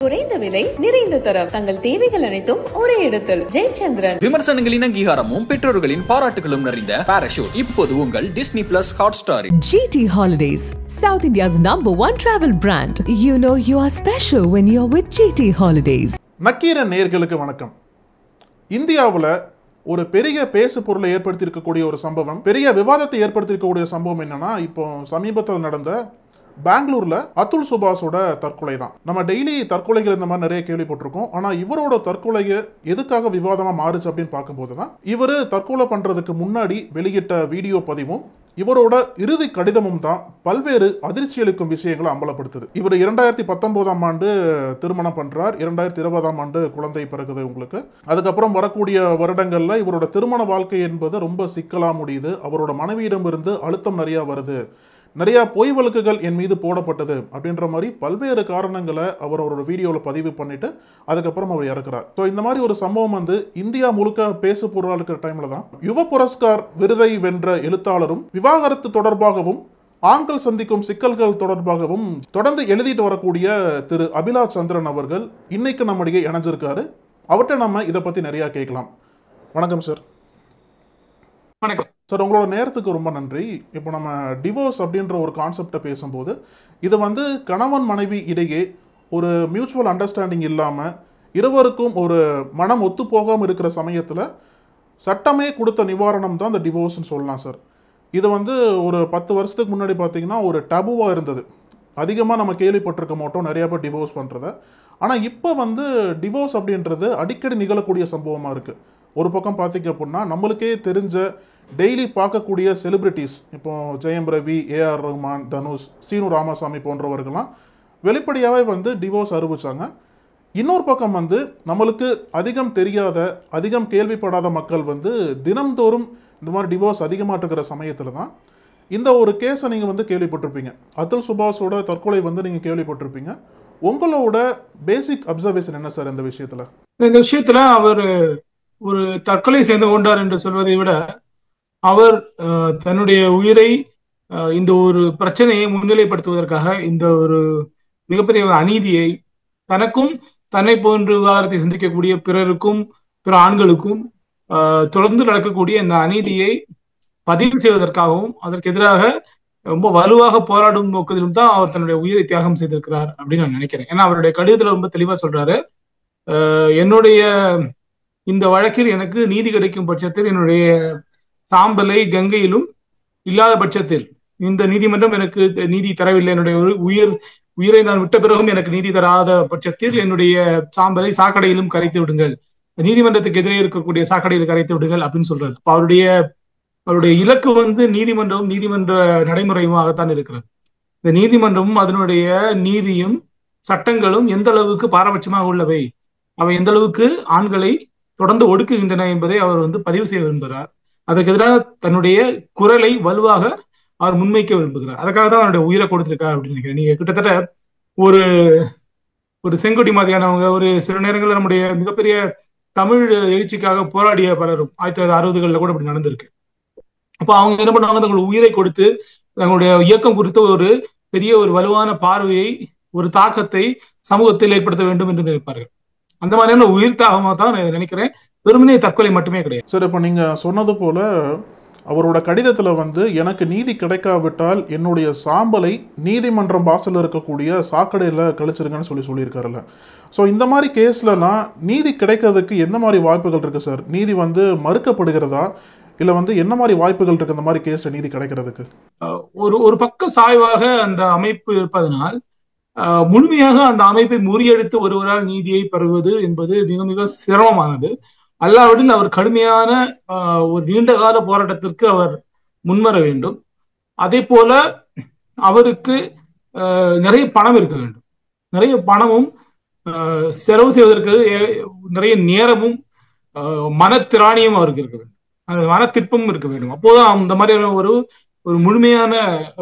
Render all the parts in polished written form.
குறைந்த விலை நிறைந்த தரம் தங்கள் தேவைகள் அனைத்தும் ஒரே இடத்தில் ஜெயச்சந்திரன். விமர்சனங்களின் அங்கீகாரமும் பெற்றோர்களின் பாராட்டுகளும் நிறைந்த பாராஷூட் இப்போது உங்கள் Disney plus Hotstar. GT Holidays, South India's #1 travel brand. You know you are special when you're with GT Holidays. Nakkheeran நேயர்களுக்கு வணக்கம். இந்தியாவில் ஒரு பெரிய பேசு பொருளை ஏற்படுத்தியிருக்கக்கூடிய ஒரு சம்பவம், பெரிய விவாதத்தை ஏற்படுத்தியிருக்கக்கூடிய சம்பவம் என்னன்னா, இப்போ சமீபத்தில் நடந்த பெங்களூர்ல அதுல் சுபாஷோட தற்கொலை தான். நம்ம டெய்லி தற்கொலைகள் இந்த மாதிரி நிறைய கேள்விப்பட்டிருக்கோம். ஆனா இவரோட தற்கொலையை எதுக்காக விவாதமா மாறுச்சு அப்படின்னு பார்க்கும்போது தான், இவரு தற்கொலை பண்றதுக்கு முன்னாடி வெளியிட்ட வீடியோ பதிவும் இவரோட இறுதி கடிதமும் தான் பல்வேறு அதிர்ச்சி அளிக்கும் விஷயங்களை அம்பலப்படுத்துது. இவர் 2019ஆம் ஆண்டு திருமணம் பண்றார். 2020ஆம் ஆண்டு குழந்தை பிறகுது உங்களுக்கு. அதுக்கப்புறம் வரக்கூடிய வருடங்கள்ல இவரோட திருமண வாழ்க்கை என்பது ரொம்ப சிக்கலா முடியுது. அவரோட மனைவியிடம் இருந்து அழுத்தம் நிறைய வருது, நிறைய பொய் வழக்குகள் என் மீது போடப்பட்டது அப்படின்ற மாதிரி பல்வேறு காரணங்களை அவர் அவரோட வீடியோவில் பதிவு பண்ணிட்டு அதுக்கப்புறம் அவர் இறக்குறார். ஸோ இந்த மாதிரி ஒரு சம்பவம் வந்து இந்தியா முழுக்க பேசு பொருளாக இருக்கிற டைம்ல தான் யுவ புரஸ்கார் விருதை வென்ற எழுத்தாளரும் விவாகரத்து தொடர்பாகவும் ஆண்கள் சந்திக்கும் சிக்கல்கள் தொடர்பாகவும் தொடர்ந்து எழுதிட்டு வரக்கூடிய திரு அபிலாஷ் சந்திரன் அவர்கள் இன்னைக்கு நம்முடைய இணைஞ்சிருக்காரு. அவர்கிட்ட நம்ம இதை பத்தி நிறைய கேட்கலாம். வணக்கம் சார். வணக்கம் சார், உங்களோட நேரத்துக்கு ரொம்ப நன்றி. இப்போ நம்ம டிவோர்ஸ் அப்படின்ற ஒரு கான்செப்டை பேசும்போது, இது வந்து கணவன் மனைவி இடையே ஒரு மியூச்சுவல் அண்டர்ஸ்டாண்டிங் இல்லாமல் இருவருக்கும் ஒரு மனம் ஒத்து போகாமல் இருக்கிற சமயத்தில் சட்டமே கொடுத்த நிவாரணம் தான் இந்த டிவோர்ஸ்ன்னு சொல்லலாம் சார். இது வந்து ஒரு 10 வருஷத்துக்கு முன்னாடி பார்த்தீங்கன்னா ஒரு டபுவாக இருந்தது. அதிகமாக நம்ம கேள்விப்பட்டிருக்க மாட்டோம் நிறையா பேர் டிவோர்ஸ் பண்ணுறத. ஆனால் இப்போ வந்து டிவோர்ஸ் அப்படின்றது அடிக்கடி நிகழக்கூடிய சம்பவமாக இருக்குது. ஒரு பக்கம் பார்த்தீங்க அப்படின்னா நம்மளுக்கே தெரிஞ்ச டெய்லி பார்க்கக்கூடிய செலிபிரிட்டிஸ், இப்போ ஜெயம் ரவி, ஏஆர் ரஹ்மான், தனுஷ், சீனு ராமசாமி போன்றவர்கள்லாம் வெளிப்படையாகவே வந்து டிவோர்ஸ் அறிவிச்சாங்க. இன்னொரு பக்கம் வந்து நம்மளுக்கு அதிகம் தெரியாத, அதிகம் கேள்விப்படாத மக்கள் வந்து தினம்தோறும் இந்த மாதிரி டிவோர்ஸ் அதிகமாக இருக்கிற சமயத்தில் தான் இந்த ஒரு கேஸை நீங்கள் வந்து கேள்விப்பட்டிருப்பீங்க. அதுல் சுபாஷோட தற்கொலை வந்து நீங்கள் கேள்விப்பட்டிருப்பீங்க. உங்களோட பேசிக் அப்சர்வேஷன் என்ன சார் இந்த விஷயத்தில்? இந்த விஷயத்துல அவர் ஒரு தற்கொலை செய்து கொண்டார் என்று சொல்வதை விட, அவர் தன்னுடைய உயிரை இந்த ஒரு பிரச்சனையை முன்னிலைப்படுத்துவதற்காக இந்த ஒரு மிகப்பெரிய ஒரு அநீதியை தனக்கும் தன்னை போன்று விவகாரத்தை சந்திக்கக்கூடிய பிறருக்கும் பிற ஆண்களுக்கும் தொடர்ந்து நடக்கக்கூடிய இந்த அநீதியை பதிவு செய்வதற்காகவும் அதற்கு எதிராக ரொம்ப வலுவாக போராடும் நோக்கத்திலும் தான் அவர் தன்னுடைய உயிரை தியாகம் செய்திருக்கிறார் அப்படின்னு நான் நினைக்கிறேன். ஏன்னா அவருடைய கடிதத்துல ரொம்ப தெளிவா சொல்றாரு, என்னுடைய இந்த வழக்கில் எனக்கு நீதி கிடைக்கும் பட்சத்தில், என்னுடைய சாம்பலை கங்கையிலும் இல்லாத பட்சத்தில், இந்த நீதிமன்றம் எனக்கு நீதி தரவில்லை, என்னுடைய உயிரை நான் விட்ட பிறகும் எனக்கு நீதி தராத பட்சத்தில் என்னுடைய சாம்பலை சாக்கடையிலும் கரைத்து விடுங்கள், நீதிமன்றத்துக்கு எதிரே இருக்கக்கூடிய சாக்கடையில் கரைத்து விடுங்கள் அப்படின்னு சொல்றாரு. அவருடைய இலக்கு வந்து நீதிமன்றமும் நீதிமன்ற நடைமுறையுமாகத்தான் இருக்கிறது. இந்த நீதிமன்றமும் அதனுடைய நீதியும் சட்டங்களும் எந்த அளவுக்கு பாரபட்சமாக உள்ளவை, அவை எந்த அளவுக்கு ஆண்களை தொடர்ந்து ஒடுக்குகின்றன என்பதை அவர் வந்து பதிவு செய்ய விரும்புகிறார். அதற்கு எதிராக தன்னுடைய குரலை வலுவாக அவர் முன்வைக்க விரும்புகிறார். அதுக்காக தான் அவருடைய உயிரை கொடுத்திருக்கார் அப்படின்னு நினைக்கிறேன். நீங்க கிட்டத்தட்ட ஒரு ஒரு செங்கொடி மாதிரியானவங்க, ஒரு சில நேரங்களில் நம்முடைய மிகப்பெரிய தமிழ் எழுச்சிக்காக போராடிய பலரும் 1960களில் கூட அப்படி நடந்திருக்கு. அப்போ அவங்க என்ன பண்ணுவாங்க, தங்களுடைய உயிரை கொடுத்து தங்களுடைய இயக்கம் குறித்த ஒரு பெரிய ஒரு வலுவான பார்வையை, ஒரு தாக்கத்தை சமூகத்தில் ஏற்படுத்த வேண்டும் என்று நினைப்பார்கள். அந்த மாதிரியான உயிர் தாகமாக தான் நான் நினைக்கிறேன், வெறுமனே தற்கொலை மட்டுமே கிடையாது. சார், இப்போ நீங்க சொன்னது போல அவரோட கடிதத்துல வந்து எனக்கு நீதி கிடைக்காவிட்டால் என்னுடைய சாம்பலை நீதிமன்றம் வாசல் இருக்கக்கூடிய சாக்கடையில கழிச்சிருங்கன்னு சொல்லியிருக்காருல்ல. ஸோ இந்த மாதிரி கேஸ்லலாம் நீதி கிடைக்கிறதுக்கு என்ன மாதிரி வாய்ப்புகள் இருக்கு சார்? நீதி வந்து மறுக்கப்படுகிறதா, இல்ல வந்து என்ன மாதிரி வாய்ப்புகள் இருக்கு இந்த மாதிரி கேஸ்ல நீதி கிடைக்கிறதுக்கு? ஒரு பக்க சாய்வாக அந்த அமைப்பு இருப்பதனால் முழுமையாக அந்த அமைப்பை முறியடித்து ஒருவரால் நீதியை பெறுவது என்பது மிக மிக சிரமமானது. அல்லாவிடில் அவர் கடுமையான ஒரு நீண்ட கால போராட்டத்திற்கு அவர் முன்வர வேண்டும். அதே போல அவருக்கு நிறைய பணம் இருக்க வேண்டும். நிறைய பணமும் செலவு செய்வதற்கு நிறைய நேரமும் மனத்திராணியும் அவருக்கு இருக்க வேண்டும், அந்த மனத்திற்பமும் இருக்க வேண்டும். அப்போதான் அந்த மாதிரியான ஒரு முழுமையான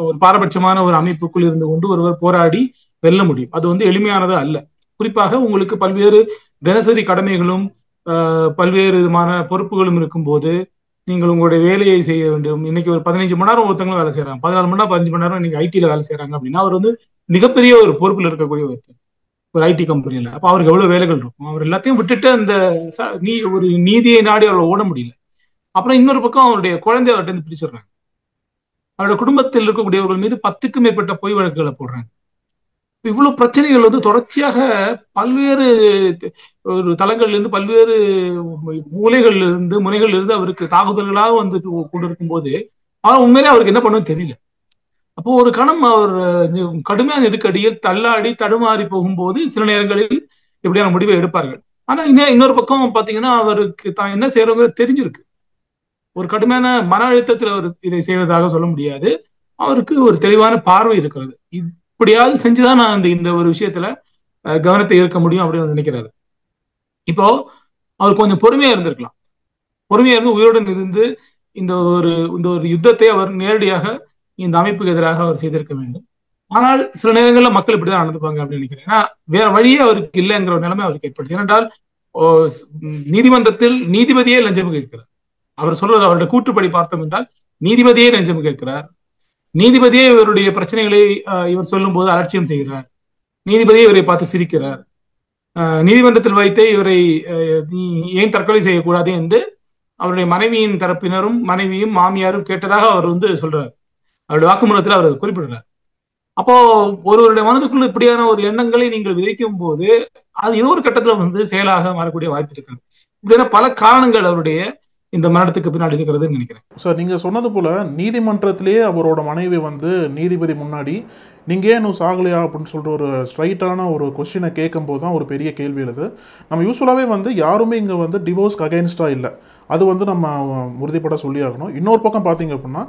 ஒரு பாரபட்சமான ஒரு அமைப்புக்குள் இருந்து கொண்டு ஒருவர் போராடி வெல்ல முடியும். அது வந்து எளிமையானது அல்ல. குறிப்பாக உங்களுக்கு பல்வேறு தினசரி கடமைகளும் பல்வேறு விதமான பொறுப்புகளும் இருக்கும் போது நீங்கள் உங்களுடைய வேலையை செய்ய வேண்டும். இன்னைக்கு ஒரு 15 மணி நேரம் ஒருத்தங்களும் வேலை செய்யறாங்க, 14 மணி நேரம் 15 மணி நேரம் இன்னைக்கு ஐடில வேலை செய்யறாங்க அப்படின்னா அவர் வந்து மிகப்பெரிய ஒரு பொறுப்பில் இருக்கக்கூடிய ஒருத்தர். ஒரு ஐடி கம்பெனியில. அப்ப அவருக்கு எவ்வளவு வேலைகள் இருக்கும். அவர் எல்லாத்தையும் விட்டுட்டு அந்த ஒரு நீதியை நாடி அவரை ஓட முடியல. அப்புறம் இன்னொரு பக்கம் அவருடைய குழந்தை அவர்கிட்ட இருந்து பிடிச்சிடுறாங்க. அவருடைய குடும்பத்தில் இருக்கக்கூடியவர்கள் மீது 10க்கும் மேற்பட்ட பொய் வழக்குகளை போடுறாங்க. இவ்வளவு பிரச்சனைகள் வந்து தொடர்ச்சியாக பல்வேறு ஒரு தளங்கள்ல இருந்து பல்வேறு முனைகள்ல இருந்து அவருக்கு தாக்குதல்களாக வந்து கொண்டிருக்கும் போது அவர் உண்மையிலே அவருக்கு என்ன பண்ணுன்னு தெரியல. அப்போ ஒரு கணம் அவர் கடுமையான நெருக்கடியில் தள்ளாடி தடுமாறி போகும்போது சில நேரங்களில் இப்படியான முடிவை எடுப்பார்கள். ஆனா இன்னொரு பக்கம் பாத்தீங்கன்னா அவருக்கு தான் என்ன செய்யறவங்க தெரிஞ்சிருக்கு. ஒரு கடுமையான மன அழுத்தத்தில் அவர் இதை செய்வதாக சொல்ல முடியாது. அவருக்கு ஒரு தெளிவான பார்வை இருக்கிறது. இப்படியாவது செஞ்சுதான் நான் இந்த ஒரு விஷயத்துல கவனத்தை ஈர்க்க முடியும் அப்படின்னு நினைக்கிறாரு. இப்போ அவர் கொஞ்சம் பொறுமையா இருந்திருக்கலாம். பொறுமையா இருந்து உயிருடன் இருந்து இந்த ஒரு யுத்தத்தை அவர் நேரடியாக இந்த அமைப்புக்கு எதிராக அவர் செய்திருக்க வேண்டும். ஆனால் சில நேரங்களில் மக்கள் இப்படிதான் நடந்துப்பாங்க அப்படின்னு நினைக்கிறேன். ஏன்னா வேற வழியே அவருக்கு இல்லைங்கிற ஒரு நிலைமை அவருக்கு ஏற்படுது. ஏனென்றால் நீதிமன்றத்தில் நீதிபதியே லஞ்சம் கேட்கிறார். அவர் சொல்றது அவருடைய கூற்றுப்படி பார்த்தோம் என்றால் நீதிபதியே லஞ்சம் கேட்கிறார். நீதிபதியே இவருடைய பிரச்சனைகளை இவர் சொல்லும் போது அலட்சியம் செய்கிறார். நீதிபதியே இவரை பார்த்து சிரிக்கிறார். நீதிமன்றத்தில் வைத்தே இவரை நீ ஏன் தற்கொலை செய்யக்கூடாது என்று அவருடைய மனைவியின் தரப்பினரும் மனைவியும் மாமியாரும் கேட்டதாக அவர் வந்து சொல்றார். அவருடைய வாக்குமூலத்தில் அவர் குறிப்பிடுறார். அப்போ ஒருவருடைய மனதுக்குள்ள இப்படியான ஒரு எண்ணங்களை நீங்கள் விதைக்கும் போது அது ஏதோ ஒரு கட்டத்துல வந்து செயலாக மாறக்கூடிய வாய்ப்பு இருக்கு. இப்படியான பல காரணங்கள் அவருடைய இந்த மரணத்துக்கு பின்னாடி இருக்கிறதுன்னு நினைக்கிறேன். சார், நீங்க சொன்னது போல நீதிமன்றத்திலேயே அவரோட மனைவி வந்து நீதிபதி முன்னாடி நீங்க ஏன் இன்னும் சாகலையா அப்படின்னு சொல்லிட்டு ஒரு ஸ்ட்ரைட்டான ஒரு கொஸ்டினை கேட்கும் போது தான் ஒரு பெரிய கேள்வி எழுது. நம்ம யூஸ்வலாகவே வந்து யாருமே இங்கே வந்து டிவோர்ஸ்க்கு அகைன்ஸ்டா இல்லை, அது வந்து நம்ம உறுதிப்பட சொல்லி ஆகணும். இன்னொரு பக்கம் பார்த்தீங்க அப்படின்னா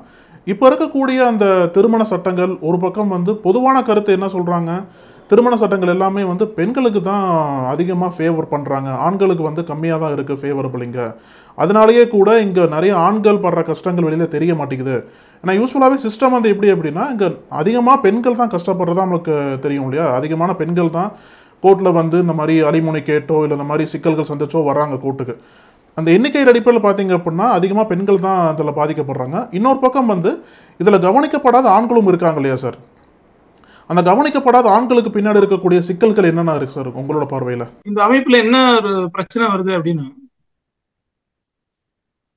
இப்போ இருக்கக்கூடிய அந்த திருமண சட்டங்கள் ஒரு பக்கம் வந்து பொதுவான கருத்து என்ன சொல்றாங்க, திருமண சட்டங்கள் எல்லாமே வந்து பெண்களுக்கு தான் அதிகமாக ஃபேவர் பண்ணுறாங்க, ஆண்களுக்கு வந்து கம்மியாக தான் இருக்குது ஃபேவரபிள் இங்கே. அதனாலேயே கூட இங்கே நிறைய ஆண்கள் படுற கஷ்டங்கள் வெளியில் தெரிய மாட்டேங்குது. ஏன்னா யூஸ்வலாகவே சிஸ்டம் வந்து எப்படி அப்படின்னா இங்கே அதிகமாக பெண்கள் தான் கஷ்டப்படுறதா நம்மளுக்கு தெரியும் இல்லையா. அதிகமான பெண்கள் தான் கோர்ட்டில் வந்து இந்த மாதிரி அடிமுனை கேட்டோ இல்லை இந்த மாதிரி சிக்கல்கள் சந்திச்சோ வர்றாங்க கோர்ட்டுக்கு. அந்த எண்ணிக்கையின் அடிப்படையில் பார்த்தீங்க அப்படின்னா அதிகமாக பெண்கள் தான் அதில் பாதிக்கப்படுறாங்க. இன்னொரு பக்கம் வந்து இதில் கவனிக்கப்படாத ஆண்களும் இருக்காங்க இல்லையா சார். அந்த கவனிக்கப்படாத ஆண்களுக்கு பின்னாடி இருக்கக்கூடிய சிக்கல்கள் என்னென்ன இருக்கு சார் உங்களோட பார்வையில? இந்த அமைப்புல என்ன ஒரு பிரச்சனை வருது அப்படின்னா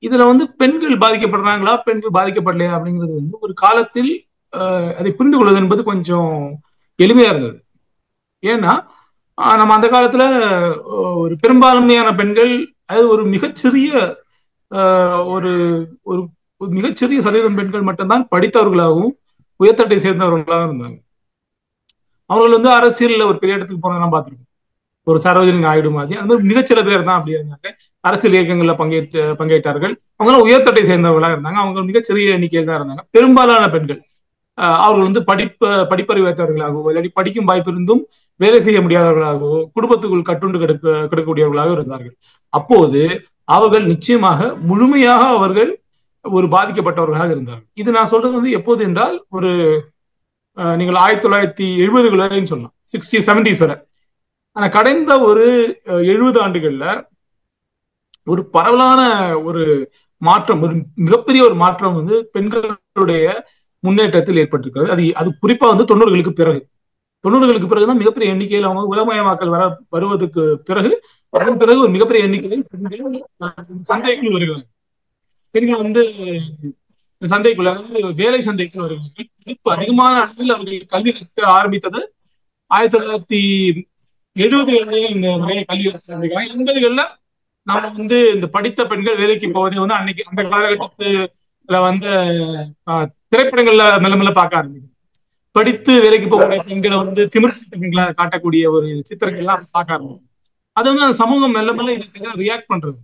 இதுல வந்து பெண்கள் பாதிக்கப்படுறாங்களா பெண்கள் பாதிக்கப்படலையா அப்படிங்கிறது வந்து ஒரு காலத்தில் அதை புரிந்து கொள்வது என்பது கொஞ்சம் எளிமையா இருந்தது. ஏன்னா நம்ம அந்த காலத்துல ஒரு பெரும்பான்மையான பெண்கள் அது ஒரு மிகச்சிறிய ஒரு ஒரு மிகச்சிறிய சதவீதம் பெண்கள் மட்டும்தான் படித்தவர்களாகவும் உயர்தட்டை சேர்ந்தவர்களாகவும் இருந்தாங்க. அவர்கள் வந்து அரசியல்ல ஒரு பெரிய இடத்துக்கு போனதெல்லாம் பார்த்துருக்கோம். ஒரு சரோஜினி நாயுடு மாதிரி அந்த மாதிரி மிகச்சில பேர் தான் அப்படி இருந்தாங்க. அரசியல் இயக்கங்கள்ல பங்கேற்றார்கள். அவங்களாம் உயர்தட்டை சேர்ந்தவர்களாக இருந்தாங்க. அவங்க மிகச்சிறிய எண்ணிக்கையில் தான் இருந்தாங்க. பெரும்பாலான பெண்கள் அவர்கள் வந்து படிப்பறிவற்றவர்களாகவோ இல்லாட்டி படிக்கும் வாய்ப்பு இருந்தும் வேலை செய்ய முடியாதவர்களாகவோ குடும்பத்துக்குள் கட்டுண்டு கிடக்கக்கூடியவர்களாக இருந்தார்கள். அப்போது அவர்கள் நிச்சயமாக முழுமையாக அவர்கள் ஒரு பாதிக்கப்பட்டவர்களாக இருந்தார்கள். இது நான் சொல்றது வந்து எப்போது என்றால் ஒரு நீங்கள் 1970 வரைன்னு சொல்லலாம், 60s 70s வரை. ஆனா கடந்த ஒரு 70 ஆண்டுகள்ல ஒரு பரவலான ஒரு மாற்றம், ஒரு மிகப்பெரிய ஒரு மாற்றம் வந்து பெண்களுடைய முன்னேற்றத்தில் ஏற்பட்டிருக்கிறது. அது குறிப்பா வந்து 90களுக்கு பிறகுதான் மிகப்பெரிய எண்ணிக்கையில் அவங்க உலகமயமாக்கல் வருவதற்கு பிறகு அதன் பிறகு ஒரு மிகப்பெரிய எண்ணிக்கையில் சந்தைக்குள் வருகிறாங்க. பெண்கள் வந்து சந்தைக்குள்ள வேலை சந்தைக்குள் வருகிறார்கள். இப்ப அதிகமான அளவில் அவர்கள் கல்வி கற்க ஆரம்பித்தது 1970களிலே இந்த நிறைய கல்வி ஆரம்பிக்கிறாங்க. 80களில் நாம வந்து இந்த படித்த பெண்கள் வேலைக்கு போவதை வந்து அன்னைக்கு அந்த காலகட்டத்துல வந்து திரைப்படங்கள்ல மெல்ல மெல்ல பார்க்க ஆரம்பிக்கும். படித்து வேலைக்கு போகக்கூடிய பெண்களை வந்து திமிர்த்த பெண்களை காட்டக்கூடிய ஒரு சித்திரங்கள் எல்லாம் பார்க்க ஆரம்பிக்கும். அது வந்து அந்த சமூகம் மெல்ல மெல்ல இதுக்கு ரியாக்ட் பண்றது.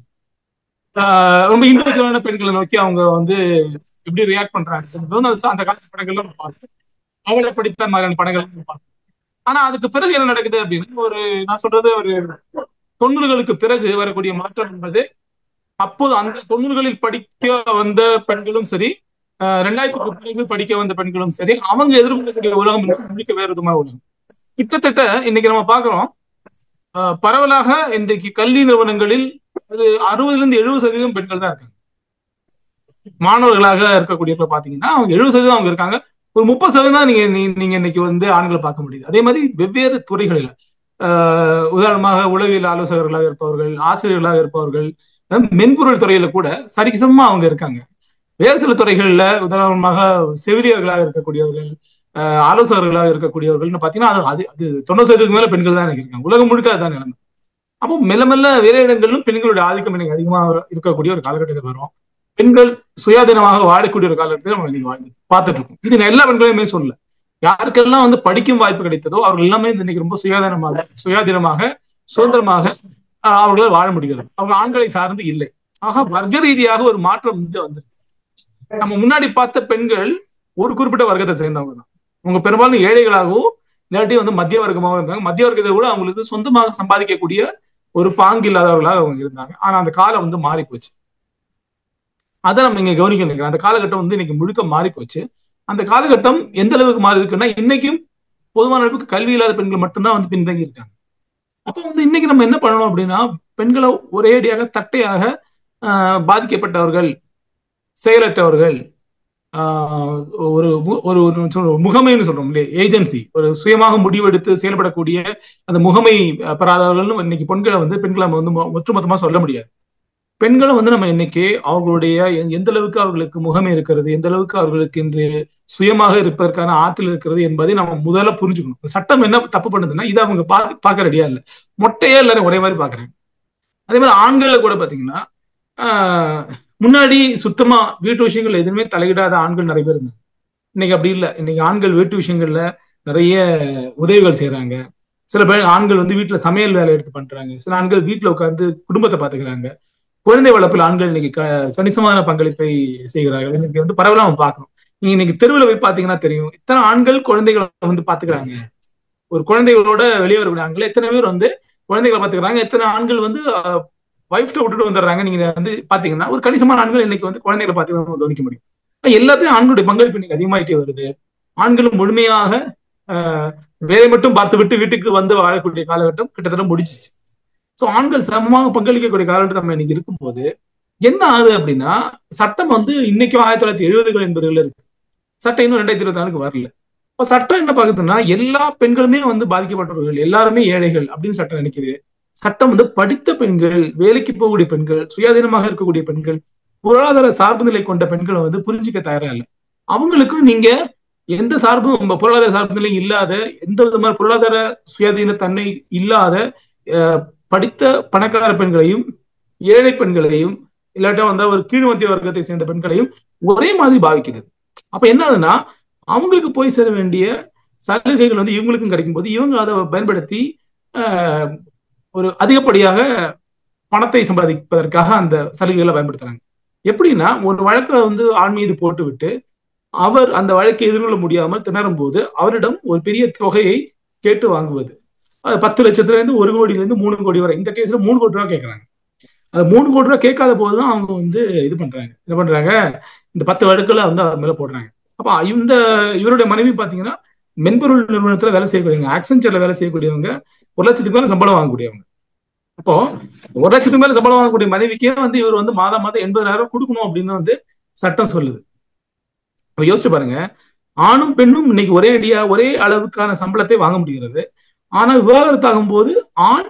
ரொம்ப இண்டிவிஜுவலான பெண்களை நோக்கி அவங்க வந்து எப்படி ரியாக்ட் பண்றாங்க அந்த காலத்து படங்கள்ல பார்த்து அவளை படித்த மாதிரியான படங்கள் பார்த்து. ஆனா அதுக்கு பிறகு என்ன நடக்குது அப்படின்னு நான் சொல்றது ஒரு 90களுக்கு பிறகு வரக்கூடிய மாற்றம் என்பது அப்போது அந்த 90களில் படிக்க வந்த பெண்களும் சரி 2000க்கு பிறகு படிக்க வந்த பெண்களும் சரி அவங்க எதிர்கொள்ளக்கூடிய உலகம் முழுக்க வேறு விதமான உலகம். கிட்டத்தட்ட இன்னைக்கு நம்ம பாக்குறோம் பரவலாக இன்றைக்கு கல்வி நிறுவனங்களில் ஒரு 60-70% பெண்கள் தான் இருக்காங்க. மாணவர்களாக இருக்கக்கூடியவங்க பாத்தீங்கன்னா அவங்க 70% அவங்க இருக்காங்க. ஒரு 30% நீங்க இன்னைக்கு வந்து ஆண்களை பார்க்க முடியுது. அதே மாதிரி வெவ்வேறு துறைகளில் உதாரணமாக உளவியல் ஆலோசகர்களாக இருப்பவர்கள், ஆசிரியர்களாக இருப்பவர்கள், மென்பொருள் துறையில கூட சரிசமமா அவங்க இருக்காங்க. வேறு சில துறைகள்ல உதாரணமாக செவிலியர்களாக இருக்கக்கூடியவர்கள், ஆலோசகர்களாக இருக்கக்கூடியவர்கள்னு பாத்தீங்கன்னா அது அது 90% மேல பெண்கள் தான் இருக்காங்க. உலகம் முழுக்க அதுதான் நிலைமை. அப்போ மெல்ல மெல்ல வேற இடங்களிலும் பெண்களுடைய ஆதிக்கம் இன்னைக்கு அதிகமாக இருக்கக்கூடிய ஒரு காலகட்டத்தில் வரும். பெண்கள் சுயாதீனமாக வாழக்கூடிய ஒரு காலகட்டத்தில் நம்ம இன்னைக்கு வாழ்ந்து பார்த்துட்டு இருக்கோம். இது நான் எல்லா பெண்களையுமே சொல்லல. யாருக்கெல்லாம் படிக்கும் வாய்ப்பு கிடைத்ததோ அவர்கள் எல்லாமே இன்னைக்கு ரொம்ப சுயாதீனமாக சுதந்திரமாக அவர்களால் வாழ முடிகிறது. அவங்க ஆண்களை சார்ந்து இல்லை. ஆக வர்க்க ரீதியாக ஒரு மாற்றம் வந்து நம்ம முன்னாடி பார்த்த பெண்கள் ஒரு குறிப்பிட்ட வர்க்கத்தை சேர்ந்தவங்க தான். அவங்க பெரும்பாலும் ஏழைகளாகவும் இல்லாட்டி மத்திய வர்க்கமாக இருந்தாங்க. மத்திய வர்க்கத்தை கூட அவங்களுக்கு சொந்தமாக சம்பாதிக்கக்கூடிய ஒரு பாங்கு இல்லாதவர்களாக அவங்க இருந்தாங்க. ஆனா அந்த காலம் மாறி போச்சு. அதை நம்ம இங்க கவனிக்க நினைக்கிறோம். அந்த காலகட்டம் இன்னைக்கு முழுக்க மாறி போச்சு. அந்த காலகட்டம் எந்த அளவுக்கு மாறி இருக்குன்னா, இன்னைக்கும் பொதுவான அளவுக்கு கல்வி இல்லாத பெண்கள் மட்டும்தான் பின்தங்கி இருக்காங்க. அப்போ இன்னைக்கு நம்ம என்ன பண்ணணும் அப்படின்னா, பெண்களை ஒரேடியாக தட்டையாக பாதிக்கப்பட்டவர்கள், செயலற்றவர்கள், ஒரு ஒரு முகமைன்னு சொல்றோம் இல்லையா, ஏஜென்சி, ஒரு சுயமாக முடிவெடுத்து செயல்படக்கூடிய அந்த முகமை பெறாதவர்கள் இன்னைக்கு பெண்களை ஒட்டுமொத்தமா சொல்ல முடியாது. பெண்களை நம்ம இன்னைக்கு அவர்களுடைய எந்த அளவுக்கு அவர்களுக்கு முகமை இருக்கிறது, எந்த அளவுக்கு அவர்களுக்கு இன்று சுயமாக இருப்பதற்கான ஆற்றல் இருக்கிறது என்பதை நம்ம முதல்ல புரிஞ்சுக்கணும். சட்டம் என்ன தப்பு பண்ணுதுன்னா, இதை அவங்க பார்க்க ரெடியா இல்லை. மொட்டையா எல்லாரும் ஒரே மாதிரி பாக்குறாங்க. அதே மாதிரி ஆண்கள்ல கூட பாத்தீங்கன்னா, முன்னாடி சுத்தமா வீட்டு விஷயங்கள் எதுவுமே தலையிடாத ஆண்கள் நிறைய பேர் இருந்தாங்க. இன்னைக்கு அப்படி இல்லை. இன்னைக்கு ஆண்கள் வீட்டு விஷயங்கள்ல நிறைய உதவிகள் செய்யறாங்க. சில பேர் ஆண்கள் வீட்டுல சமையல் வேலை எடுத்து பண்றாங்க. சில ஆண்கள் வீட்டுல உட்காந்து குடும்பத்தை பாத்துக்கிறாங்க. குழந்தை வளர்ப்பில் ஆண்கள் இன்னைக்கு கணிசமான பங்களிப்பை செய்கிறார்கள். இன்னைக்கு பரவலா நம்ம பார்க்கணும். நீங்க இன்னைக்கு தெருவில் போய் பாத்தீங்கன்னா தெரியும், இத்தனை ஆண்கள் குழந்தைகளை பாத்துக்கிறாங்க. ஒரு குழந்தைகளோட வெளியே வரக்கூடிய ஆண்கள் எத்தனை பேர் குழந்தைகளை பாத்துக்கிறாங்க, எத்தனை ஆண்கள் வைஃப்ட விட்டுட்டு வந்துடுறாங்க. நீங்க பாத்தீங்கன்னா ஒரு கணிசமான ஆண்கள் இன்னைக்கு குழந்தைகளை பார்த்து கவனிக்க முடியும். எல்லாத்தையும் ஆண்களுடைய பங்களிப்பு இன்னைக்கு அதிகமாயிட்டே வருது. ஆண்களும் முழுமையாக வேலை மட்டும் பார்த்து விட்டு வீட்டுக்கு வாழக்கூடிய காலகட்டம் கிட்டத்தட்ட முடிச்சிச்சு. சோ ஆண்கள் சமமாக பங்களிக்கக்கூடிய காலகட்டம் நம்ம இன்னைக்கு இருக்கும்போது என்ன ஆகுது அப்படின்னா, சட்டம் இன்னைக்கும் 1970கள் 80கள் இருக்கு. சட்டம் இன்னும் 2024 வரல. இப்ப சட்டம் என்ன பாக்குதுன்னா, எல்லா பெண்களுமே பாதிக்கப்பட்டவர்கள், எல்லாருமே ஏழைகள் அப்படின்னு சட்டம் நினைக்குது. சட்டம் படித்த பெண்கள், வேலைக்கு போகக்கூடிய பெண்கள், சுயாதீனமாக இருக்கக்கூடிய பெண்கள், பொருளாதார சார்பு நிலை கொண்ட பெண்களை புரிஞ்சுக்க தயாரா இல்லை. அவங்களுக்கும் நீங்க எந்த சார்பும் பொருளாதார சார்பு நிலை இல்லாத, எந்த விதமான பொருளாதார சுயாதீன தன்மை இல்லாத படித்த பணக்கார பெண்களையும் ஏழை பெண்களையும் இல்லாட்டா ஒரு கீழ் மத்திய வர்க்கத்தை சேர்ந்த பெண்களையும் ஒரே மாதிரி பாதிக்குது. அப்ப என்ன ஆகுதுன்னா, அவங்களுக்கு போய் சேர வேண்டிய சலுகைகள் இவங்களுக்கும் கிடைக்கும் போது இவங்க அதை பயன்படுத்தி ஒரு அதிகப்படியாக பணத்தை சம்பாதிப்பதற்காக அந்த சலுகைகளை பயன்படுத்துறாங்க. எப்படின்னா, ஒரு வழக்கை ஆண் மீது போட்டு விட்டு அவர் அந்த வழக்கை எதிர்கொள்ள முடியாமல் திணறும் போது அவரிடம் ஒரு பெரிய தொகையை கேட்டு வாங்குவது. 10 லட்சத்துல இருந்து 1 கோடியில இருந்து 3 கோடி வரை. இந்த கேஸ்ல 3 கோடி ரூபாய் கேட்கறாங்க. அது 3 கோடி ரூபாய் கேட்காத போதுதான் அவங்க இது பண்றாங்க, இந்த 10 வழக்குல அவர் மேல போடுறாங்க. அப்ப இவருடைய மனைவி பாத்தீங்கன்னா மென்பொருள் நிறுவனத்துல வேலை செய்யக்கூடியவங்க, ஆக்சென்சர்ல வேலை செய்யக்கூடியவங்க, 1 லட்சத்துக்கு மேல சம்பளம் வாங்கக்கூடியவங்க. அப்போ 1 லட்சத்துக்கு மேல சம்பளம் வாங்கக்கூடிய மனைவிக்கே இவர் மாதம் 80,000 கொடுக்கணும் அப்படின்னு சட்டம் சொல்லுது. அப்ப யோசிச்சு பாருங்க, ஆணும் பெண்ணும் இன்னைக்கு ஒரே அளவுக்கான சம்பளத்தை வாங்க முடிகிறது. ஆனால் விவாகரத்தாகும் போது ஆண்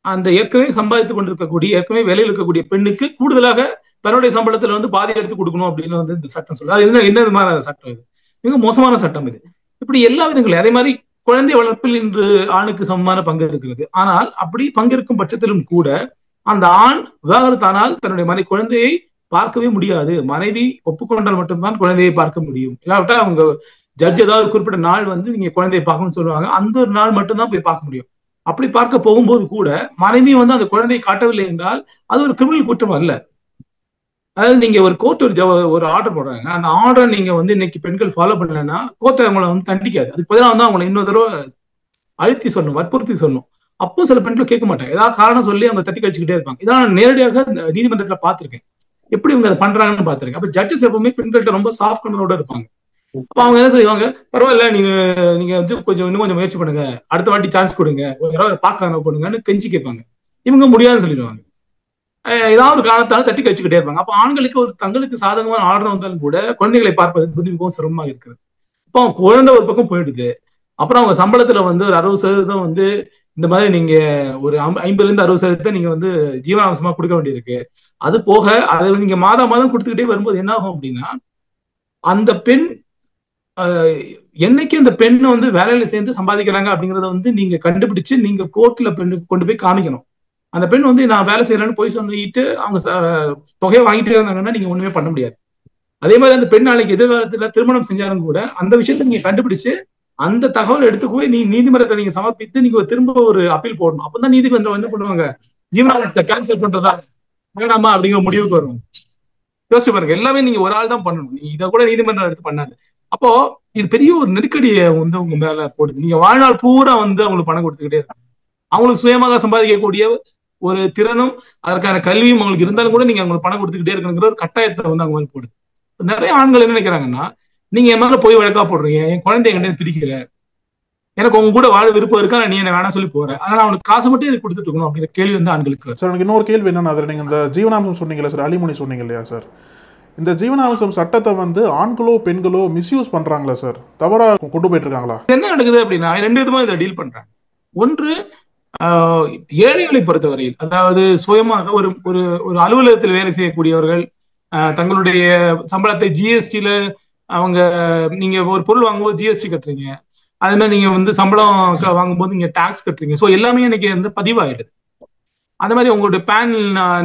அந்த ஏற்கனவே சம்பாதித்துக் கொண்டிருக்கக்கூடிய, ஏற்கனவே வேலையில் இருக்கக்கூடிய பெண்ணுக்கு கூடுதலாக தன்னுடைய சம்பளத்துல பாதி எடுத்து கொடுக்கணும் அப்படின்னு இந்த சட்டம் சொல்லுது. அது என்ன விதமான சட்டம்? இது மிக மோசமான சட்டம். இது இப்படி எல்லா விதங்களும். அதே மாதிரி குழந்தை வளர்ப்பில் இன்று ஆணுக்கு சமமான பங்கு இருக்கிறது. ஆனால் அப்படி பங்கேற்கும் பட்சத்திலும் கூட அந்த ஆண் விவாகரத்தானால் தன்னுடைய குழந்தையை பார்க்கவே முடியாது. மனைவி ஒப்புக்கொண்டால் மட்டும்தான் குழந்தையை பார்க்க முடியும். இல்லாவிட்டா அவங்க ஜட்ஜ் ஏதாவது குறிப்பிட்ட நாள் நீங்க குழந்தையை பார்க்கணும்னு சொல்லுவாங்க. அந்த ஒரு நாள் மட்டும்தான் போய் பார்க்க முடியும். அப்படி பார்க்க போகும்போது கூட மனைவி அந்த குழந்தையை காட்டவில்லை என்றால் அது ஒரு கிரிமினல் குற்றம் அல்ல. அதாவது நீங்க ஒரு கோர்ட் ஒரு ஆர்டர் போடுறாங்க, அந்த ஆர்டரை நீங்க இன்னைக்கு பெண்கள் ஃபாலோ பண்ணலன்னா கோர்ட் அவங்களை தண்டிக்காது. அதுக்கு பதிலாக அவங்களை இன்னொரு தடவை அழுத்தி சொல்லணும், வற்புறுத்தி சொல்லணும். அப்போ சில பெண்கள் கேட்க மாட்டாங்க, ஏதாவது காரணம் சொல்லி அவங்க தட்டி கழிச்சுக்கிட்டே இருப்பாங்க. இதான் நேரடியாக நீதிமன்றத்துல பார்த்திருக்கேன், எப்படி இவங்க அதை பண்றாங்கன்னு பார்த்திருக்கேன். அப்ப ஜட்ஜஸ் எப்பவுமே பெண்கள்கிட்ட ரொம்ப சாஃப்ட் கண்ட்ரோலோட இருப்பாங்க. அப்ப அவங்க என்ன செய்வாங்க, பரவாயில்ல நீங்க இன்னும் கொஞ்சம் முயற்சி பண்ணுங்க, அடுத்த வாட்டி சான்ஸ் கொடுங்க, பாக்க பண்ணுங்கன்னு கெஞ்சி கேட்பாங்க. இவங்க முடியாதுன்னு சொல்லிடுவாங்க. ஏதாவது ஒரு காரணத்தால தட்டி கழிச்சுக்கிட்டே இருப்பாங்க. அப்ப ஆண்களுக்கு ஒரு தங்களுக்கு சாதகமான ஆர்டர் வந்தாலும் கூட குழந்தைகளை பார்ப்பது மிகவும் சிரமமாக இருக்குது. இப்போ குழந்தை ஒரு பக்கம் போயிடுது, அப்புறம் அவங்க சம்பளத்துல ஒரு 60% இந்த மாதிரி நீங்க ஒரு 50% நீங்க வந்து ஜீவனாம்சமா கொடுக்க வேண்டியிருக்கு. அது போக அதை நீங்க மாதம் மாதம் கொடுத்துக்கிட்டே வரும்போது என்ன ஆகும் அப்படின்னா, அந்த பெண் என்னைக்கு அந்த பெண் வந்து வேலையில சேர்ந்து சம்பாதிக்கிறாங்க அப்படிங்கறத வந்து நீங்க கண்டுபிடிச்சு நீங்க கோர்ட்ல பெண்ணுக்கு கொண்டு போய் காமிக்கணும். அந்த பெண் வந்து நான் வேலை செய்யறேன்னு போய் சொல்லிட்டு அவங்க தொகையை வாங்கிட்டே இருந்தாங்கன்னா நீங்க ஒண்ணுமே பண்ண முடியாது. அதே மாதிரி அந்த பெண் நாளைக்கு எதிர்காலத்துல திருமணம் செஞ்சாலும் கூட அந்த விஷயத்த நீங்க கண்டுபிடிச்சு அந்த தகவல் எடுத்து போய் நீதிமன்றத்தை நீங்க சமர்ப்பித்து நீங்க திரும்ப ஒரு அப்பீல் போடணும். அப்பதான் நீதிமன்றம் என்ன பண்ணுவாங்க, ஜீவனாம்சத்தை கேன்சல் பண்றதா வேணாமா அப்படிங்கிற முடிவுக்கு வரும். யோசிச்சு பாருங்க, எல்லாமே நீங்க ஒரு ஆள் தான் பண்ணணும். நீ இதை கூட நீதிமன்றம் எடுத்து பண்ணாது. அப்போ இது பெரிய ஒரு நெருக்கடியை வந்து உங்க மேல போடுது. நீங்க வாழ்நாள் பூரா வந்து அவங்களுக்கு பணம் கொடுத்துக்கிட்டே இருக்காங்க. அவங்களுக்கு சுயமாக சம்பாதிக்கக்கூடிய ஒரு திறனும் அதற்கான கல்வியும் அவங்களுக்கு இருந்தாலும் கூட நீங்க அவங்களுக்கு பணம் கொடுத்துக்கிட்டே இருக்கணுங்கிற ஒரு கட்டாயத்தை வந்து அவங்க மேல போடுது. நிறைய ஆண்கள் என்ன நினைக்கிறாங்கன்னா, நீங்க என் மேல போய் வழக்கா போடுறீங்க, என் குழந்தைய என்கிட்ட பிரிக்கிற, எனக்கு உங்க கூட வாழ விருப்பம் இருக்கா, நீ என்ன வேணா சொல்லி போற, அதனால அவனுக்கு காசு மட்டும் இது கொடுத்துட்டு இருக்கணும் அப்படிங்கிற கேள்வி வந்து ஆண்களுக்கு. சார் எனக்கு இன்னொரு கேள்வி என்னன்னா, அதில் நீங்க இந்த ஜீவனாம்சம் சொன்னீங்களா சார், அலிமொழி சொன்னீங்க இல்லையா சார், இந்த ஜீவனாம்சம் சட்டத்தை வந்து ஆண்களோ பெண்களோ மிஸ்யூஸ் பண்றாங்களா சார், தவறா கொண்டு போயிட்டு இருக்காங்களா? என்ன நடக்குது அப்படின்னா, ரெண்டு விதமா இதை டீல் பண்றாங்க. ஒன்று, ஏழைகளை பொறுத்தவரையில், அதாவது சுயமாக ஒரு ஒரு ஒரு அலுவலகத்தில் வேலை செய்யக்கூடியவர்கள் தங்களுடைய சம்பளத்தை ஜிஎஸ்டில அவங்க, நீங்க ஒரு பொருள் வாங்கும்போது ஜிஎஸ்டி கட்டுறீங்க, அது மாதிரி நீங்க வந்து சம்பளம் வாங்கும்போது நீங்க டாக்ஸ் கட்டுறீங்க. ஸோ எல்லாமே இன்னைக்கு வந்து பதிவாயிடுது. அந்த மாதிரி உங்களுடைய பேன்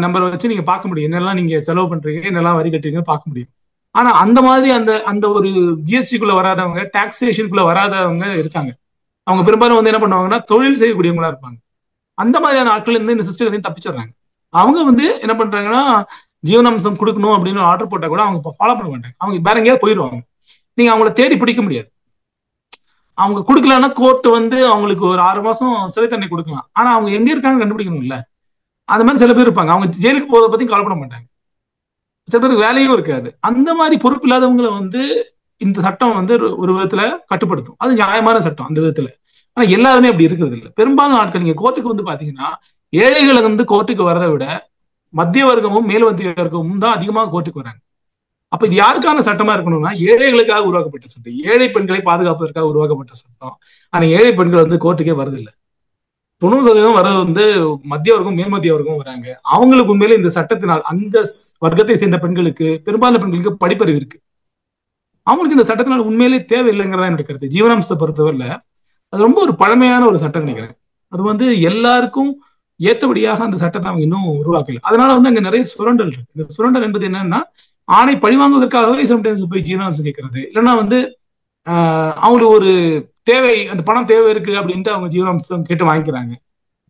நம்பரை வச்சு நீங்க பார்க்க முடியும், என்னெல்லாம் நீங்க செலவு பண்றீங்க, என்னெல்லாம் வரி கட்டுறீங்கன்னு பார்க்க முடியும். ஆனா அந்த மாதிரி அந்த அந்த ஒரு ஜிஎஸ்டிக்குள்ள வராதவங்க, டாக்ஸேஷனுக்குள்ள வராதவங்க இருக்காங்க. அவங்க பெரும்பாலும் வந்து என்ன பண்ணுவாங்கன்னா, தொழில் செய்யக்கூடியவங்களா இருப்பாங்க. அந்த மாதிரியான ஆட்கள் இருந்து இந்த சிஸ்டத்தை தப்பிச்சிடுறாங்க. அவங்க வந்து என்ன பண்றாங்கன்னா, ஜீவனாம்சம் கொடுக்கணும் அப்படின்னு ஆர்டர் போட்டா கூட அவங்க ஃபாலோ பண்ண மாட்டாங்க. அவங்க வேற எங்கேயாவது போயிடுவாங்க. நீங்க அவங்கள தேடி பிடிக்க முடியாது. அவங்க கொடுக்கலன்னா கோர்ட் வந்து அவங்களுக்கு ஒரு 6 மாசம் சிறை தண்டனை கொடுக்கலாம். ஆனா அவங்க எங்க இருக்காங்க கண்டுபிடிக்கணும் இல்ல. அந்த மாதிரி சில பேர் இருப்பாங்க, அவங்க ஜெயிலுக்கு போறதை பத்தி கவலைப்பட மாட்டாங்க. சில பேருக்கு வேலையும் இருக்காது. அந்த மாதிரி பொறுப்பு இல்லாதவங்களை வந்து இந்த சட்டம் வந்து ஒரு விதத்துல கட்டுப்படுத்தும். அது நியாயமான சட்டம் அந்த விதத்துல. ஆனா எல்லாருமே அப்படி இருக்கிறது இல்லை. பெரும்பாலும் ஆட்கள் நீங்க கோர்ட்டுக்கு வந்து பாத்தீங்கன்னா, ஏழைகளை வந்து கோர்ட்டுக்கு வரதை விட மத்திய வர்க்கமும் மேல் மத்திய வர்க்கமும் தான் அதிகமாக கோர்ட்டுக்கு வராங்க. அப்ப இது யாருக்கான சட்டமா இருக்கணும்னா, ஏழைகளுக்காக உருவாக்கப்பட்ட சட்டம், ஏழை பெண்களை பாதுகாப்பதற்காக உருவாக்கப்பட்ட சட்டம். ஆனா ஏழை பெண்கள் வந்து கோர்ட்டுக்கே வரதில்லை. 90% வர்றது வந்து மத்திய வர்க்கம் மேல் மத்திய வர்க்கம் வராங்க. அவங்களுக்கு உண்மையில இந்த சட்டத்தினால் அந்த வர்க்கத்தை சேர்ந்த பெண்களுக்கு, பெரும்பாலான பெண்களுக்கு படிப்பறிவு இருக்கு. அவங்களுக்கு இந்த சட்டத்தினால் உண்மையிலே தேவையில்லைங்கிறதா என்னோட கருத்து. ஜீவனாம்சத்தை பொறுத்தவரை அது ரொம்ப ஒரு பழமையான ஒரு சட்டம் நினைக்கிறேன். அது வந்து எல்லாருக்கும் ஏத்தபடியாக அந்த சட்டத்தை அவங்க இன்னும் உருவாக்கல. அதனால வந்து அங்க நிறைய சுரண்டல் இருக்கு. இந்த சுரண்டல் என்பது என்னன்னா, ஆணை பழிவாங்குவதற்காகவே சம்டைம்ஸ் போய் ஜீவனாம்சம் கேட்கறது, இல்லைன்னா வந்து அவங்களுக்கு ஒரு தேவை, அந்த பணம் தேவை இருக்கு அப்படின்ட்டு அவங்க ஜீவனாம்சம் கேட்டு வாங்கிக்கிறாங்க.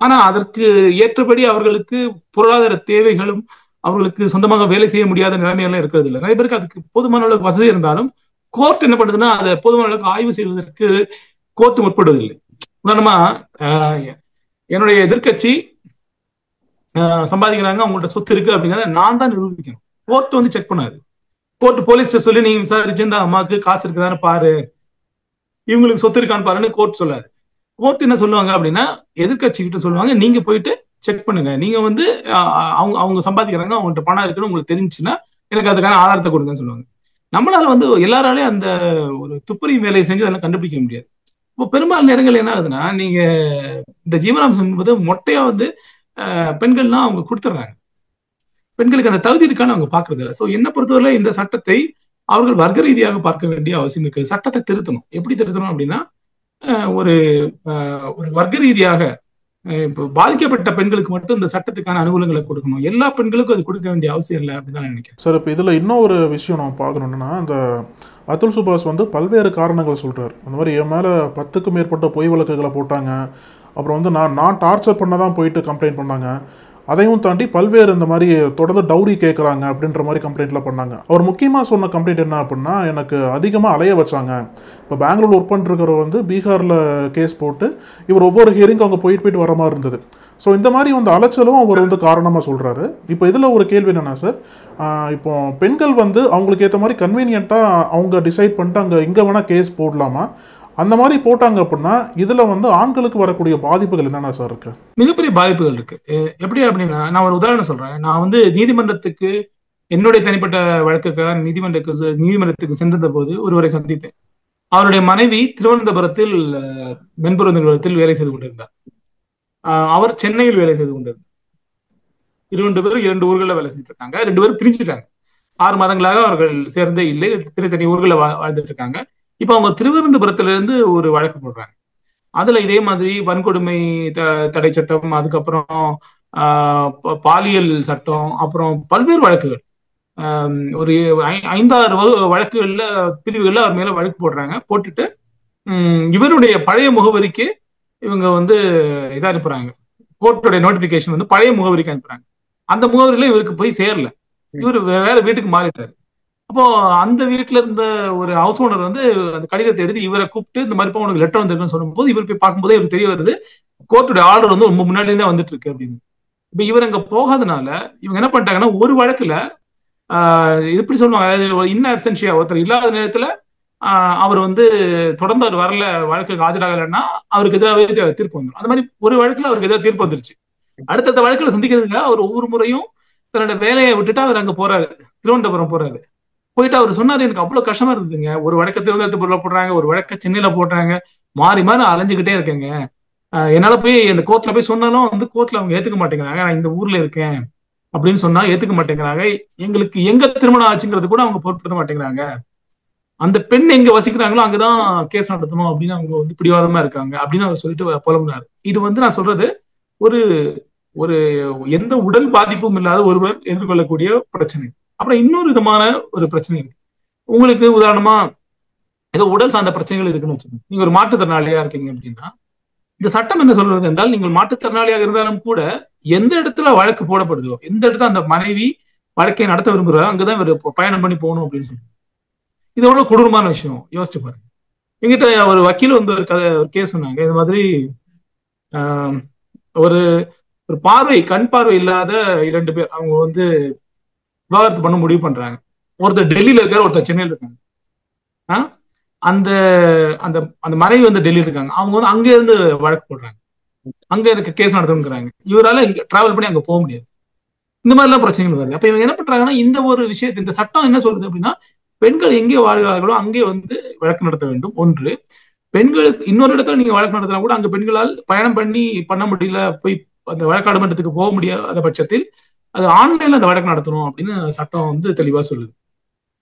ஆனா அதற்கு ஏற்றபடி அவர்களுக்கு பொருளாதார தேவைகளும், அவர்களுக்கு சொந்தமாக வேலை செய்ய முடியாத நிலைமையெல்லாம் இருக்கிறது இல்லை. நிறைய பேருக்கு அதுக்கு போதுமான அளவுக்கு வசதி இருந்தாலும் கோர்ட் என்ன பண்ணுதுன்னா, அதை போதுமான அளவுக்கு ஆய்வு செய்வதற்கு கோர்ட் முற்படுவதில்லை. உதாரணமா, என்னுடைய எதிர்கட்சி சம்பாதிக்கிறாங்க, அவங்கள்ட்ட சொத்து இருக்கு அப்படிங்கிறத நான் தான் நிரூபிக்கணும். கோர்ட் வந்து செக் பண்ணாது. கோர்ட் போலீஸ்ட சொல்லி நீங்க விசாரிச்சு இந்த அம்மாவுக்கு காசு இருக்குதான்னு பாரு, இவங்களுக்கு சொத்து இருக்கான்னு பாருன்னு கோர்ட் சொல்லாது. கோர்ட் என்ன சொல்லுவாங்க அப்படின்னா, எதிர்கட்சி கிட்ட சொல்லுவாங்க, நீங்க போயிட்டு செக் பண்ணுங்க, நீங்க வந்து அவங்க சம்பாதிக்கிறாங்க, அவங்கள்ட்ட பணம் இருக்குன்னு உங்களுக்கு தெரிஞ்சுன்னா எனக்கு அதுக்கான ஆதாரத்தை கொடுங்கன்னு சொல்லுவாங்க. நம்மளால வந்து எல்லாராலையும் அந்த ஒரு துப்பறியும் வேலையை செஞ்சு அதெல்லாம் கண்டுபிடிக்க முடியாது. இப்போ பெரும்பாலான நேரங்கள் என்ன ஆகுதுன்னா, நீங்க இந்த ஜீவனாம்சம் என்பது மொட்டையா வந்து பெண்கள்லாம் அவங்க கொடுத்துட்றாங்க. பெண்களுக்கு அந்த தகுதி இருக்கான்னு அவங்க பாக்குறது இல்லை. ஸோ என்ன பொறுத்தவரை இந்த சட்டத்தை அவர்கள் வர்க்க ரீதியாக பார்க்க வேண்டிய அவசியம் இருக்கு. சட்டத்தை திருத்தணும். எப்படி திருத்தணும் அப்படின்னா, ஒரு ஒரு வர்க்க ரீதியாக இப்போ பாதிக்கப்பட்ட பெண்களுக்கு மட்டும் இந்த சட்டத்துக்கான அனுகூலங்களை கொடுக்கணும். எல்லா பெண்களுக்கும் அது கொடுக்க வேண்டிய அவசியம் இல்லை அப்படின்னு தான் நினைக்கிறேன். சார், இப்போ இதில் இன்னொரு விஷயம் நம்ம பார்க்கணுன்னா, இந்த அதுல் சுபாஷ் வந்து பல்வேறு காரணங்கள் சொல்கிறார். அந்த மாதிரி என் மேலே 10க்கும் மேற்பட்ட பொய் வழக்குகளை போட்டாங்க, அப்புறம் வந்து நான் டார்ச்சர் பண்ண தான் போயிட்டு கம்ப்ளைண்ட் பண்ணாங்க, அதையும் தாண்டி பல்வேறு இந்த மாதிரி தொடர்ந்து டவுரி கேட்குறாங்க அப்படின்ற மாதிரி கம்ப்ளைண்ட்லாம் பண்ணாங்க. அவர் முக்கியமாக சொன்ன கம்ப்ளைண்ட் என்ன அப்படின்னா, எனக்கு அதிகமாக அலைய வச்சாங்க. இப்போ பெங்களூர் ஒர்க் பண்ணிருக்கிறவர் வந்து பீகாரில் கேஸ் போட்டு இவர் ஒவ்வொரு ஹியரிங்கும் அவங்க போயிட்டு வர மாதிரி இருந்தது. ஸோ இந்த மாதிரி வந்து அலைச்சலும் அவர் வந்து காரணமாக சொல்கிறாரு. இப்போ இதில் ஒரு கேள்வி என்னென்னா சார், இப்போ பெண்கள் வந்து அவங்களுக்கு ஏற்ற மாதிரி கன்வீனியண்ட்டாக அவங்க டிசைட் பண்ணிட்டு அங்கே இங்கே வேணால் கேஸ் போடலாமா, அந்த மாதிரி போட்டாங்க அப்படின்னா இதுல வந்து ஆண்களுக்கு வரக்கூடிய பாதிப்புகள் என்னென்ன சார் இருக்கு? மிகப்பெரிய பாதிப்புகள் இருக்கு. எப்படி அப்படின்னா, நான் ஒரு உதாரணம் சொல்றேன். நான் வந்து நீதிமன்றத்துக்கு என்னுடைய தனிப்பட்ட வழக்குக்காக நீதிமன்றத்துக்கு சென்றிருந்த போது ஒருவரை சந்தித்தேன். அவருடைய மனைவி திருவனந்தபுரத்தில் மென்பொருள் நிறுவனத்தில் வேலை செய்து கொண்டிருந்தார். அவர் சென்னையில் வேலை செய்து கொண்டிருந்தார். 2 பேரும் 2 ஊர்களில் வேலை செஞ்சுட்டு இருக்காங்க. 2 பேரும் பிரிஞ்சுட்டாங்க. 6 மாதங்களாக அவர்கள் சேர்ந்தே இல்லை, தனி ஊர்களில் வாழ்ந்துட்டு இருக்காங்க. இப்ப அவங்க திருவனந்தபுரத்திலிருந்து ஒரு வழக்கு போடுறாங்க. அதுல இதே மாதிரி வன்கொடுமை தடை சட்டம், அதுக்கப்புறம் பாலியல் சட்டம், அப்புறம் பல்வேறு வழக்குகள், ஒரு 5-6 வழக்குகள்ல பிரிவுகள்ல அவர் மேல வழக்கு போடுறாங்க. போட்டுட்டு இவருடைய பழைய முகவரிக்கு இவங்க இதா அனுப்புறாங்க. கோர்ட்டுடைய நோட்டிபிகேஷன் பழைய முகவரிக்கு அனுப்புறாங்க. அந்த முகவரியில இவருக்கு போய் சேரல. இவர் வேற வீட்டுக்கு மாறிட்டாரு. அப்போ அந்த வீட்டுல இருந்த ஒரு ஹவுஸ் ஓனர் அந்த கடிதத்தை எடுத்து இவரை கூப்பிட்டு, இந்த மாதிரி உனக்கு லெட்டர் வந்திருக்குன்னு சொல்லும்போது இவர் போய் பார்க்கும்போது இவருக்கு தெரிய வருது, கோர்ட்டுடைய ஆர்டர் ரொம்ப முன்னாடி இருந்தே வந்துட்டு இருக்கு அப்படின்னு. இப்ப இவர் அங்க போகாதனால இவங்க என்ன பண்ணிட்டாங்கன்னா, ஒரு வழக்குல எப்படி சொல்லுவாங்க, அதாவது இன்ன அப்சென்ஷியா, ஒருத்தர் இல்லாத நேரத்துல அவர் தொடர்ந்து அவர் வரல, வழக்குக்கு ஆஜராகலைன்னா அவருக்கு எதிராகவே தீர்ப்பு வந்துடும். அந்த மாதிரி ஒரு வழக்குல அவருக்கு எதிராக தீர்ப்பு வந்துருச்சு. அடுத்தடுத்த வழக்குல சந்திக்கிறதுக்காக அவர் ஒவ்வொரு முறையும் தன்னோட வேலையை விட்டுட்டு அவர் அங்க போறாரு, திருவனந்தபுரம் போறாரு. போயிட்டு அவர் சொன்னாரு, எனக்கு அவ்வளவு கஷ்டமா இருந்ததுங்க, ஒரு வழக்க திருவனந்தபுரம்ல போடுறாங்க, ஒரு வழக்க சென்னையில போடுறாங்க, மாறி மாறி அலைஞ்சுக்கிட்டே இருக்கேங்க. என்னால போய் அந்த கோர்ட்ல போய் சொன்னாலும் கோர்ட்ல அவங்க ஏத்துக்க மாட்டேங்கிறாங்க, நான் இந்த ஊர்ல இருக்கேன் அப்படின்னு சொன்னா ஏத்துக்க மாட்டேங்கிறாங்க, எங்களுக்கு எங்க திருமணம் ஆச்சுங்கிறது கூட அவங்க பொருட்படுத்த மாட்டேங்கிறாங்க, அந்த பெண் எங்க வசிக்கிறாங்களோ அங்கதான் கேஸ் நடத்தணும் அப்படின்னு அவங்க பிடிவாதமா இருக்காங்க அப்படின்னு அவர் சொல்லிட்டு புலம்புனாரு. இது நான் சொல்றது ஒரு ஒரு எந்த உடல் பாதிப்பும் இல்லாத ஒருவர் எதிர்கொள்ளக்கூடிய பிரச்சனை. அப்புறம் இன்னொரு விதமான ஒரு பிரச்சனை இருக்கு. உங்களுக்கு உதாரணமா ஏதோ உடல் சார்ந்த பிரச்சனைகள் இருக்குன்னு வச்சுக்கோங்க. நீங்க ஒரு மாற்றுத்திறனாளியா இருக்கீங்க அப்படின்னா, இந்த சட்டம் என்ன சொல்றது என்றால், நீங்கள் மாற்றுத்திறனாளியாக இருந்தாலும் கூட எந்த இடத்துல வழக்கு போடப்படுதோ, எந்த இடத்துல அந்த மனைவி வழக்கை நடத்த விரும்புகிறாரோ அங்கதான் இவர் பயணம் பண்ணி போகணும் அப்படின்னு சொல்லுவாங்க. இது எவ்வளவு கொடூரமான விஷயம் யோசிச்சு பாருங்க. எங்கிட்ட ஒரு வக்கீல் ஒரு கேஸ் சொன்னாங்க. இது மாதிரி ஒரு கண் பார்வை இல்லாத 2 பேர் அவங்க விவாகரத்து பண்ண முடிவு பண்றாங்க. ஒருத்தர் டெல்லியில இருக்காரு, ஒருத்தர் சென்னையில இருக்காங்க. அந்த அந்த அந்த மனைவி டெல்லியில இருக்காங்க. அவங்க அங்க இருந்து வழக்கு போடுறாங்க, அங்க எனக்கு கேஸ் நடத்தணுங்கிறாங்க. இவரால இங்க டிராவல் பண்ணி அங்க போக முடியாது. இந்த மாதிரி எல்லாம் பிரச்சனைகள் வருது. அப்ப இவங்க என்ன பண்றாங்கன்னா, இந்த ஒரு விஷயத்தை, இந்த சட்டம் என்ன சொல்றது அப்படின்னா, பெண்கள் எங்கே வாழ்கிறார்களோ அங்கே வழக்கு நடத்த வேண்டும். ஒன்று, பெண்களுக்கு இன்னொரு இடத்துல நீங்க வழக்கு நடத்தினா கூட அங்க பெண்களால் பயணம் பண்ண முடியல, போய் அந்த வழக்காடு மன்றத்துக்கு போக முடியாத பட்சத்தில் அது ஆன்லைன்ல அந்த வழக்கு நடத்தணும் அப்படின்னு சட்டம் தெளிவா சொல்லுது.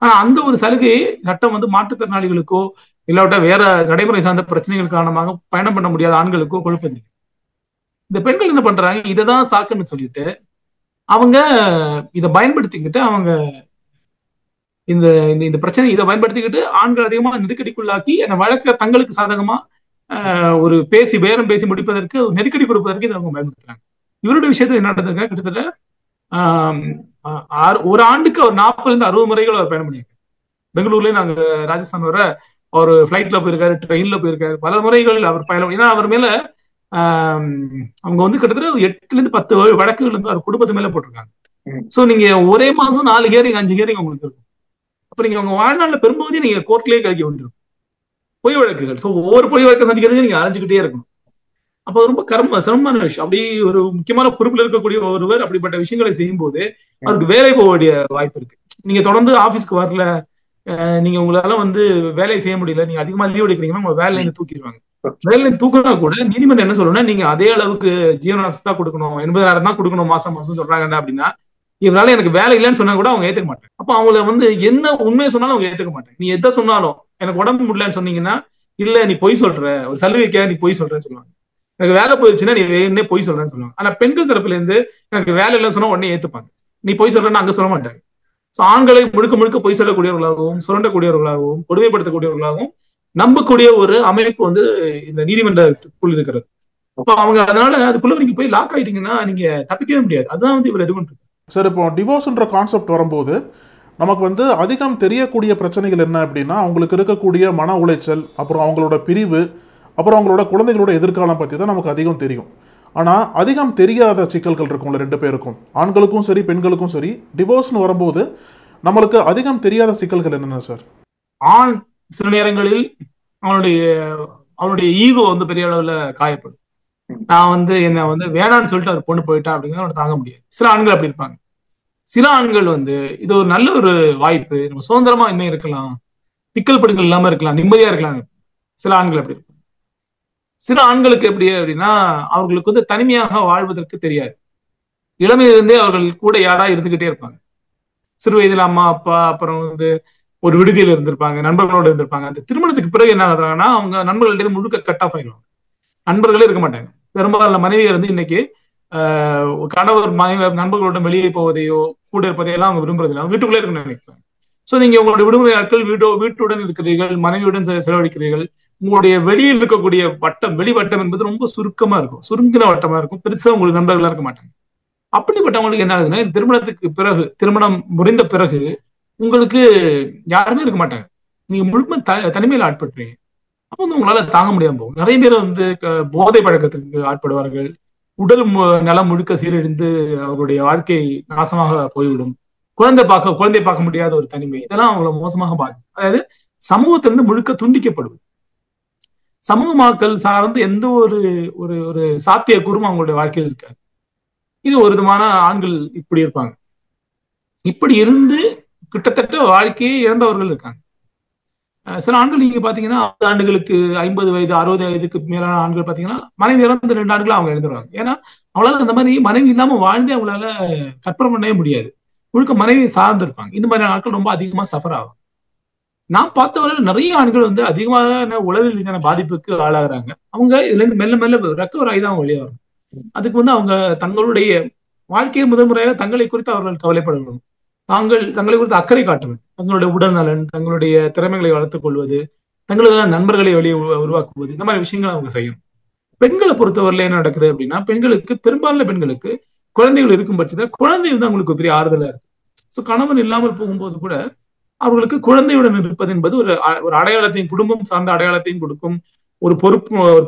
ஆனா அந்த ஒரு சலுகையை சட்டம் மாற்றுத்திறனாளிகளுக்கோ இல்லாவிட்டா வேற நடைமுறை சார்ந்த பிரச்சனைகள் காரணமாக பயணம் பண்ண முடியாத ஆண்களுக்கோ கொடுப்பது. இந்த பெண்கள் என்ன பண்றாங்க, இதைதான் சாக்குன்னு சொல்லிட்டு அவங்க இதை பயன்படுத்திக்கிட்டு அவங்க இந்த இந்த பிரச்சனை இதை பயன்படுத்திக்கிட்டு ஆண்கள் அதிகமா நெருக்கடிக்குள்ளாக்கி அந்த வழக்க தங்களுக்கு சாதகமா ஒரு பேரம் பேசி முடிப்பதற்கு, நெருக்கடி கொடுப்பதற்கு இதை அவங்க பயன்படுத்துறாங்க. இவருடைய விஷயத்துல என்ன நடந்திருக்காங்க, கிட்டத்தட்ட ஒரு ஆண்டுக்கு அவர் 40-60 முறைகள் அவர் பயணம் பண்ணியிருக்காரு. பெங்களூர்ல இருந்து அங்க ராஜஸ்தான் வர அவர் பிளைட்ல போயிருக்காரு, ட்ரெயின்ல போயிருக்காரு, பல முறைகள் அவர் பயணம். ஏன்னா அவர் மேல அவங்க கிட்டத்தட்ட 8-10 வழக்குகள் அவர் குடும்பத்து மேல போட்டிருக்காங்க. சோ நீங்க ஒரே மாசம் 4 ஹியரிங் 5 ஹியரிங் உங்களுக்கு இருக்கும். அப்ப நீங்க உங்க வாழ்நாள்ல பெரும்பகுதியை நீங்க கோர்ட்லயே கழிக்க வேண்டியிருக்கும், பொய் வழக்குகள். சோ ஒவ்வொரு பொய் வழக்கை சந்திக்கிறதுக்கு நீங்க அலைஞ்சுக்கிட்டே இருக்கணும். அப்ப ரொம்ப சிரமமான விஷயம். அப்படி ஒரு முக்கியமான பொறுப்புல இருக்கக்கூடிய ஒருவர் அப்படிப்பட்ட விஷயங்களை செய்யும் போது அவருக்கு வேலை போக வேண்டிய வாய்ப்பு இருக்கு. நீங்க தொடர்ந்து ஆபீஸ்க்கு வரல, நீங்க உங்களால வேலையை செய்ய முடியல, நீங்க அதிகமா லீவ் எடுக்கிறீங்கன்னா உங்க வேலையில தூக்கிடுவாங்க. வேலையில தூக்கினா கூட நீதிமன்றம் என்ன சொல்லணும்னா, நீங்க அதே அளவுக்கு ஜீவனாம்சம் தான் கொடுக்கணும், 80,000 தான் கொடுக்கணும் மாசம் சொல்றாங்க அப்படின்னா, இவரால எனக்கு வேலை இல்லைன்னு சொன்னா கூட அவங்க ஏத்துக்க மாட்டாங்க. அப்ப அவங்கள என்ன உண்மையை சொன்னாலும் அவங்க ஏத்துக்க மாட்டாங்க. நீ எதை சொன்னாலும், எனக்கு உடம்பு முடியலன்னு சொன்னீங்கன்னா, இல்ல நீ பொய் சொல்ற, ஒரு சலுகைக்காக நீ பொய் சொல்றேன்னு சொல்லுவாங்க. எனக்கு வேலை போயிடுச்சுன்னா நீ என்ன பொய் சொல்றேன்னு சொல்லுவாங்க. ஆனா பெண்கள் தரப்புல இருந்து எனக்கு வேலை இல்லைன்னு சொன்னா உடனே ஏத்துப்பாங்க. நீ பொய் சொல்றேன்னு அங்க சொல்ல மாட்டாங்க. சோ ஆண்களை முழுக்க பொய் சொல்லக்கூடியவர்களாகவும், சுரண்டக்கூடியவர்களாகவும், கொடுமைப்படுத்தக்கூடியவர்களாகவும் நம்பக்கூடிய ஒரு அமைப்பு இந்த நீதிமன்றத்துக்குள் இருக்கிறது. அப்ப அவங்க அதனால அதுக்குள்ள நீங்க போய் லாக் ஆயிட்டீங்கன்னா நீங்க தப்பிக்கவே முடியாது. அதுதான் இவர் எது பண்றது. சார், இப்போ டிவோர்ஸ்ன்ற கான்செப்ட் வரும்போது நமக்கு அதிகம் தெரியக்கூடிய பிரச்சனைகள் என்ன அப்படின்னா, அவங்களுக்கு இருக்கக்கூடிய மன உளைச்சல், அப்புறம் அவங்களோட பிரிவு, அப்புறம் அவங்களோட குழந்தைகளோட எதிர்காலம் பற்றி தான் நமக்கு அதிகம் தெரியும். ஆனால் அதிகம் தெரியாத சிக்கல்கள் இருக்கும்ல 2 பேருக்கும், ஆண்களுக்கும் சரி பெண்களுக்கும் சரி. டிவோர்ஸ்னு வரும்போது நம்மளுக்கு அதிகம் தெரியாத சிக்கல்கள் என்னென்ன சார்? ஆண் சில நேரங்களில் அவனுடைய ஈகோ பெரிய அளவுல காயப்படும். நான் என்ன வேணான்னு சொல்லிட்டு அவர் பொண்ணு போயிட்டா அப்படிங்கிறத தாங்க முடியாது. சில ஆண்கள் அப்படி இருப்பாங்க. சில ஆண்கள் இது ஒரு நல்ல ஒரு வாய்ப்பு, நம்ம சுதந்திரமா இன்னும் இருக்கலாம், பிக்கல் படுங்கள் இல்லாம இருக்கலாம், நிம்மதியா இருக்கலாம். சில ஆண்கள் அப்படி இருப்பாங்க. சில ஆண்களுக்கு எப்படி அப்படின்னா, அவர்களுக்கு வந்து தனிமையாக வாழ்வதற்கு தெரியாது. இளமையிலிருந்தே அவர்கள் கூட யாரா இருந்துகிட்டே இருப்பாங்க. சிறு வயதுல அம்மா அப்பா, அப்புறம் வந்து ஒரு விடுதியில இருந்திருப்பாங்க, நண்பர்களோட இருந்திருப்பாங்க. அந்த திருமணத்துக்கு பிறகு என்ன ஆகுறாங்கன்னா, அவங்க நண்பர்கள்ட்ட முழுக்க கட் ஆஃப் ஆயிடுவாங்க. நண்பர்களே இருக்க மாட்டாங்க. பெரும்பாலான மனைவியர் வந்து இன்னைக்கு கணவர் மனைவி நண்பர்களோட வெளியே போவதையோ கூட இருப்பதையெல்லாம் அவங்க விரும்புறதில்லை. அவங்க வீட்டுக்குள்ளே இருக்கணும்னு நினைக்கிறாங்க. ஸோ நீங்க உங்களுடைய விடுமுறை நாட்கள் வீட்டுடன் இருக்கிறீர்கள், மனைவியுடன் செலவழிக்கிறீர்கள். உங்களுடைய வெளியில் இருக்கக்கூடிய வட்டம், வெளி வட்டம் என்பது ரொம்ப சுருக்கமா இருக்கும், சுருங்கின வட்டமா இருக்கும். பெருசா உங்களுக்கு நண்பர்களா இருக்க மாட்டாங்க. அப்படிப்பட்டவங்களுக்கு என்ன ஆகுதுன்னா, திருமணத்துக்கு பிறகு, திருமணம் முடிந்த பிறகு உங்களுக்கு யாருமே இருக்க மாட்டாங்க. நீங்க முழுக்க தனிமையில ஆட்பட்டுறீங்க. அப்போ வந்து உங்களால தாங்க முடியாம போகும். நிறைய பேர் வந்து போதை பழக்கத்துக்கு ஆட்படுவார்கள். உடல் நலம் முழுக்க சீரழிந்து அவருடைய வாழ்க்கை நாசமாக போய்விடும். குழந்தை பார்க்க முடியாத ஒரு தனிமை, இதெல்லாம் அவங்கள மோசமாக பாதிக்கும். அதாவது சமூகத்திலிருந்து முழுக்க துண்டிக்கப்படுவது. சமூகமாக்கல் சார்ந்து எந்த ஒரு ஒரு சாத்திய கூறும் அவங்களுடைய வாழ்க்கையில் இருக்காது. இது ஒரு விதமான ஆண்கள் இப்படி இருப்பாங்க. இப்படி இருந்து கிட்டத்தட்ட வாழ்க்கையை இழந்தவர்கள் இருக்காங்க. சில ஆண்கள் நீங்க பாத்தீங்கன்னா 50 ஆண்டுகளுக்கு 50 வயது 60 வயதுக்கு மேலான ஆண்கள் பாத்தீங்கன்னா மனைவி இறந்து 2 ஆண்டுகள் அவங்க எழுந்துருவாங்க. ஏன்னா அவங்களால அந்த மாதிரி மனைவி இல்லாம வாழ்ந்தே அவங்களால கற்பனை பண்ணவே முடியாது. முழுக்க மனைவியை சார்ந்து இருப்பாங்க. இந்த மாதிரியான ஆட்கள் ரொம்ப அதிகமா சஃபர் ஆகும். நான் பார்த்தவரை நிறைய ஆண்கள் வந்து அதிகமான உளவியல் ரீதியான பாதிப்புக்கு ஆளாகிறாங்க. அவங்க இதுல இருந்து மெல்ல மெல்ல ரெக்கவர் ஆகி தான் வெளியே வரும். அதுக்கு வந்து அவங்க தங்களுடைய வாழ்க்கையை முதல் முறையாக தங்களை குறித்து அவர்கள் கவலைப்பட வேண்டும். தங்களை குறித்து அக்கறை காட்ட வேண்டும். தங்களுடைய உடல் நலன், தங்களுடைய திறமைகளை வளர்த்துக் கொள்வது, தங்களுடைய நண்பர்களை வெளியே உருவாக்குவது, இந்த மாதிரி விஷயங்களை அவங்க செய்யணும். பெண்களை பொறுத்தவரையில என்ன நடக்குது அப்படின்னா, பெரும்பாலான பெண்களுக்கு குழந்தைகள் இருக்கும் பட்சத்தில் குழந்தை வந்து அவங்களுக்கு பெரிய ஆறுதலா இருக்கு. ஸோ கணவன் இல்லாமல் போகும்போது கூட அவர்களுக்கு குழந்தையுடன் இருப்பது என்பது ஒரு அடையாளத்தையும், குடும்பம் சார்ந்த அடையாளத்தையும் கொடுக்கும், ஒரு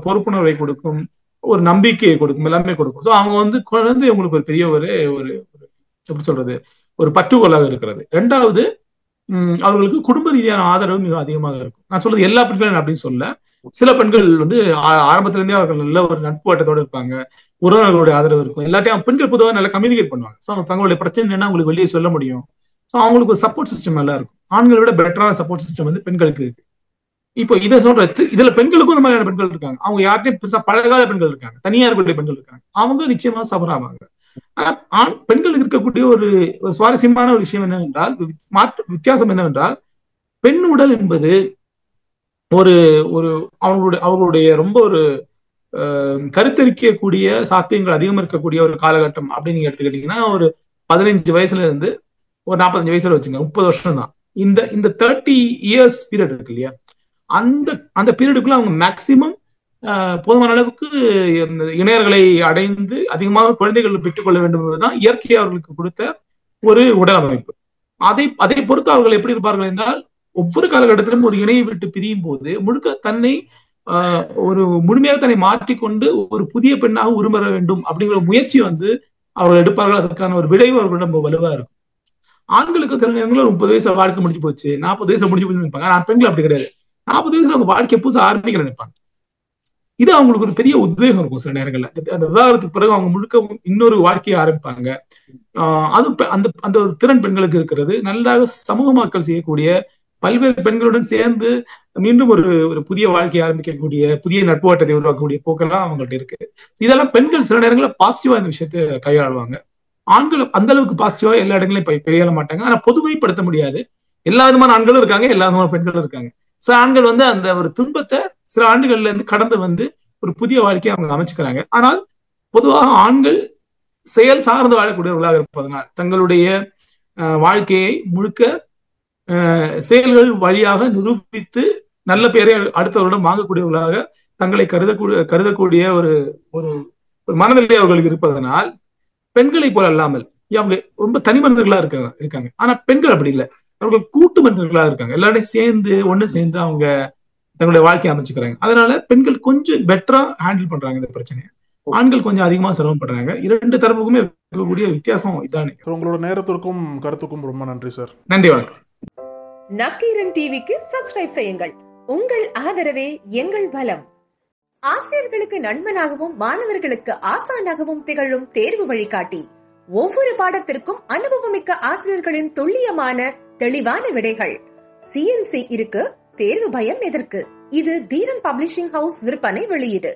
பொறுப்புணர்வை கொடுக்கும், ஒரு நம்பிக்கையை கொடுக்கும், எல்லாமே கொடுக்கும். ஸோ அவங்க வந்து குழந்தை அவங்களுக்கு ஒரு பெரிய ஒரு எப்படி சொல்றது, ஒரு பற்றுகோலாக இருக்கிறது. இரண்டாவது, அவர்களுக்கு குடும்ப ரீதியான ஆதரவு மிக அதிகமாக இருக்கும். நான் சொல்றது எல்லா பெண்களும் அப்படின்னு சொல்ல, சில பெண்கள் வந்து ஆரம்பத்துல இருந்தே அவர்கள் நல்ல ஒரு நட்பு வட்டத்தோடு இருப்பாங்க, உறவினர்களுடைய ஆதரவு இருக்கும். எல்லாத்தையும் பெண்கள் பொதுவாக நல்லா கம்யூனிகேட் பண்ணுவாங்க. ஸோ தங்களுடைய பிரச்சனை என்ன அவங்களுக்கு வெளியே சொல்ல முடியும். ஸோ அவங்களுக்கு ஒரு சப்போர்ட் சிஸ்டம் நல்லா இருக்கும். ஆண்களை விட பெட்டரான சப்போர்ட் சிஸ்டம் வந்து பெண்களுக்கு இருக்கு. இப்போ இதை சொல்றது, இதுல பெண்களுக்கும் இந்த மாதிரியான பெண்கள் இருக்காங்க. அவங்க யார்ட்டையும் பெருசா பழகாத பெண்கள் இருக்காங்க, தனியா இருக்கக்கூடிய பெண்கள் இருக்காங்க. அவங்க நிச்சயமா சஃபர் ஆவாங்க. பெண்களுக்கு இருக்கக்கூடிய ஒரு சுவாரஸ்யமான ஒரு விஷயம் என்னவென்றால், வித்தியாசம் என்னவென்றால், பெண் உடல் என்பது ஒரு ஒரு அவர்களுடைய ரொம்ப ஒரு கருத்தரிக்கக்கூடிய சாத்தியங்கள் அதிகம் இருக்கக்கூடிய ஒரு காலகட்டம் அப்படின்னு நீங்க எடுத்துக்கிட்டீங்கன்னா, ஒரு 15 வயசுல இருந்து ஒரு 45 வயசுல வச்சுங்க, 30 வருஷம் தான். இந்த 30 இயர்ஸ் பீரியட் இருக்கு இல்லையா, அந்த பீரியடுக்குள்ள அவங்க மேக்சிமம் போதுமான அளவுக்கு இணையர்களை அடைந்து அதிகமாக குழந்தைகள் பெற்றுக்கொள்ள வேண்டும் என்பதுதான் இயற்கை அவர்களுக்கு கொடுத்த ஒரு உடல் அமைப்பு. அதை பொறுத்து அவர்கள் எப்படி இருப்பார்கள் என்றால், ஒவ்வொரு காலகட்டத்திலும் ஒரு இணையை விட்டு பிரியும் போது முழுக்க தன்னை ஒரு முழுமையாக தன்னை மாற்றிக்கொண்டு ஒரு புதிய பெண்ணாக உருமாற வேண்டும் அப்படிங்கிற முயற்சி வந்து அவர்கள் எடுப்பார்கள். அதற்கான ஒரு விளைவு அவர்களிடம் வலுவா இருக்கும். ஆண்களுக்கு சில நேரங்களில் 30 வயசு வாழ்க்கை முடிஞ்சு போச்சு, 40 வயசு முடிஞ்சு போச்சு நினைப்பாங்க. ஆனால் பெண்கள் அப்படி கிடையாது. 40 வயசுல அவங்க வாழ்க்கையை புதுசா ஆரம்பிக்க நினைப்பாங்க. இது அவங்களுக்கு ஒரு பெரிய உத்வேகம் இருக்கும். சில நேரங்கள்ல அந்த விவாகரத்துக்கு பிறகு அவங்க முழுக்க இன்னொரு வாழ்க்கையை ஆரம்பிப்பாங்க. அது அந்த ஒரு திறன் பெண்களுக்கு இருக்கிறது. நன்றாக சமூகமாக்கல் செய்யக்கூடிய, பல்வேறு பெண்களுடன் சேர்ந்து மீண்டும் ஒரு புதிய வாழ்க்கையை ஆரம்பிக்கக்கூடிய, புதிய நட்பு வட்டத்தை உருவாக்கக்கூடிய போக்கெல்லாம் அவங்கள்ட்ட இருக்கு. இதெல்லாம் பெண்கள் சில நேரங்களில் பாசிட்டிவா இந்த விஷயத்தை கையாளுவாங்க. ஆண்கள் அந்த அளவுக்கு பாசிட்டிவா எல்லா இடங்களையும் கையாள மாட்டாங்க. ஆனா பொதுமைப்படுத்த முடியாது. எல்லா விதமான ஆண்களும் இருக்காங்க, எல்லா விதமான பெண்களும் இருக்காங்க. சில ஆண்கள் வந்து அந்த ஒரு துன்பத்தை சில ஆண்டுகள்ல இருந்து கடந்து வந்து ஒரு புதிய வாழ்க்கையை அவங்க அமைச்சுக்கிறாங்க. ஆனால் பொதுவாக ஆண்கள் செயல் சார்ந்து வாழக்கூடியவர்களாக இருப்பதனால் தங்களுடைய வாழ்க்கையை முழுக்க செயல்கள் வழியாக நிரூபித்து நல்ல பெயரை அடுத்தவர்களிடம் வாங்கக்கூடியவர்களாக தங்களை கருதக்கூடிய ஒரு ஒரு மனநிலை அவர்களுக்கு இருப்பதனால் பெண்களை போல அல்லாமல் அவங்க ரொம்ப தனி மனிதர்களா இருக்காங்க. ஆனா பெண்கள் அப்படி இல்லை, அவர்கள் கூட்டு மனிதர்களா இருக்காங்க. எல்லாரையும் ஒண்ணு சேர்ந்து அவங்க தங்களுடைய வாழ்க்கையை அமைச்சுக்கிறாங்க. அதனால பெண்கள் கொஞ்சம் பெட்டரா ஹேண்டில் பண்றாங்க இந்த பிரச்சனையை. ஆண்கள் கொஞ்சம் அதிகமா சிரமப்படுறாங்க. இரண்டு தரப்புக்குமே இருக்கக்கூடிய வித்தியாசம் இதானே. உங்களோட நேரத்திற்கும் கருத்துக்கும் ரொம்ப நன்றி சார். நன்றி, வணக்கம். நக்கீரன் டிவிக்கு சப்ஸ்கிரைப் செய்யுங்கள். உங்கள் ஆதரவே எங்கள் பலம். ஆசிரியர்களுக்கு நண்பனாகவும் மாணவர்களுக்கு ஆசானாகவும் திகழும் தேர்வு வழிகாட்டி. ஒவ்வொரு பாடத்திற்கும் அனுபவமிக்க ஆசிரியர்களின் துல்லியமான தெளிவான விடைகள். CNC இருக்கு, தேர்வு பயம் எதற்கு? இது தீரன் பப்ளிஷிங் ஹவுஸ் விற்பனை வெளியீடு.